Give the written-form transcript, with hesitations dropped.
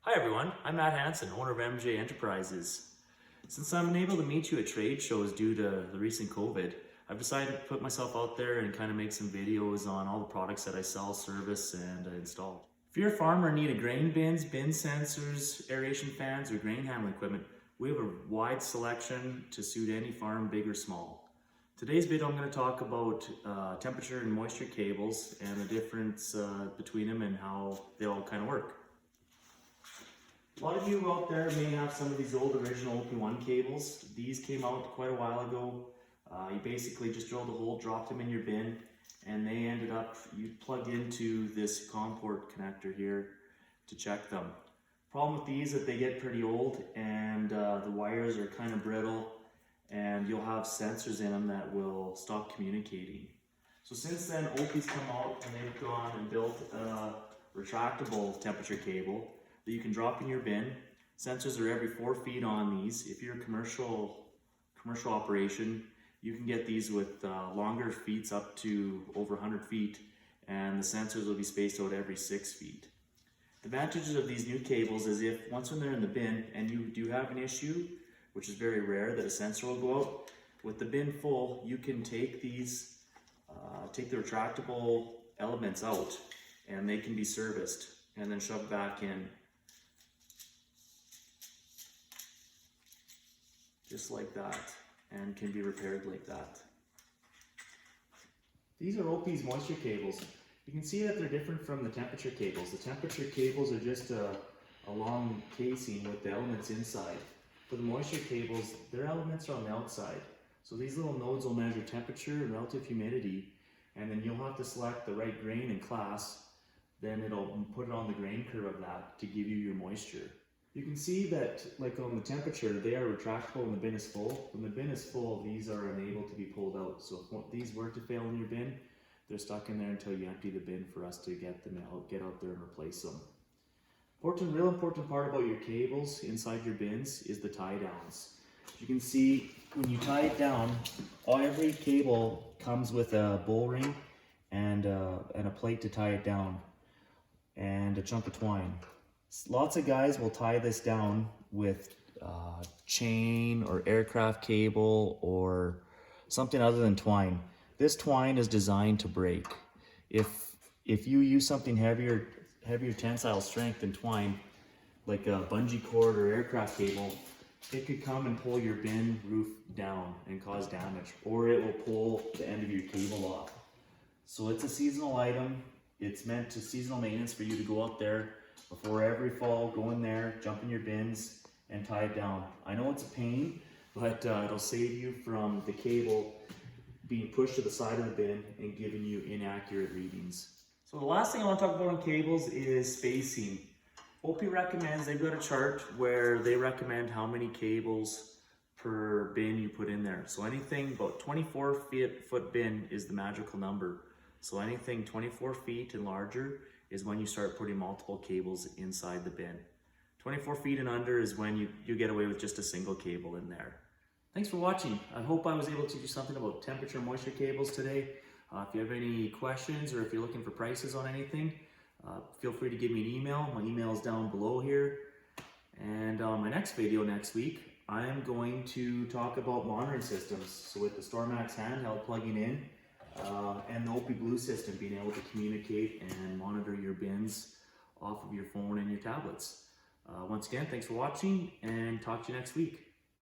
Hi everyone, I'm Matt Hansen, owner of MJ Enterprises. Since I'm unable to meet you at trade shows due to the recent COVID, I've decided to put myself out there and kind of make some videos on all the products that I sell, service, and install. If you're a farmer and need a grain bins, bin sensors, aeration fans, or grain handling equipment, we have a wide selection to suit any farm, big or small. Today's video I'm going to talk about temperature and moisture cables and the difference between them and how they all kind of work. A lot of you out there may have some of these old original OPI cables. These came out quite a while ago. You basically just drilled a hole, dropped them in your bin, and they ended up, you plugged into this COM port connector here to check them. Problem with these is that they get pretty old and the wires are kind of brittle, and you'll have sensors in them that will stop communicating. So since then, OPI's come out and they've gone and built a retractable temperature cable that you can drop in your bin. Sensors are every 4 feet on these. If you're a commercial operation, you can get these with longer feet up to over 100 feet, and the sensors will be spaced out every 6 feet. The advantages of these new cables is if once when they're in the bin and you do have an issue, which is very rare that a sensor will go out, with the bin full, you can take these, take the retractable elements out and they can be serviced and then shoved back in. Just like that, and can be repaired like that. These are OPI's moisture cables. You can see that they're different from the temperature cables. The temperature cables are just a long casing with the elements inside. For the moisture cables, their elements are on the outside. So these little nodes will measure temperature and relative humidity, and then you'll have to select the right grain and class. Then it'll put it on the grain curve of that to give you your moisture. You can see that, like on the temperature, they are retractable when the bin is full. When the bin is full, these are unable to be pulled out. So if these were to fail in your bin, they're stuck in there until you empty the bin for us to get them out, get out there and replace them. Real important part about your cables inside your bins is the tie downs. You can see when you tie it down, every cable comes with a bowl ring and a plate to tie it down and a chunk of twine. Lots of guys will tie this down with chain or aircraft cable or something other than twine. This twine is designed to break. If you use something heavier tensile strength than twine, like a bungee cord or aircraft cable, it could come and pull your bin roof down and cause damage, or it will pull the end of your cable off. So it's a seasonal item. It's meant to seasonal maintenance for you to go out there before every fall, go in there, jump in your bins, and tie it down. I know it's a pain, but it'll save you from the cable being pushed to the side of the bin and giving you inaccurate readings. So the last thing I want to talk about on cables is spacing. OPI recommends, they've got a chart where they recommend how many cables per bin you put in there. So anything about 24 foot bin is the magical number. So anything 24 feet and larger is when you start putting multiple cables inside the bin. 24 feet and under is when you get away with just a single cable in there. Thanks for watching. I hope I was able to do something about temperature and moisture cables today. If you have any questions or if you're looking for prices on anything, feel free to give me an email. My email is down below here. And on my next video next week, I am going to talk about monitoring systems. So with the StormX handheld plugging in, and the OPI Blue system, being able to communicate and monitor your bins off of your phone and your tablets. Once again, thanks for watching, and talk to you next week.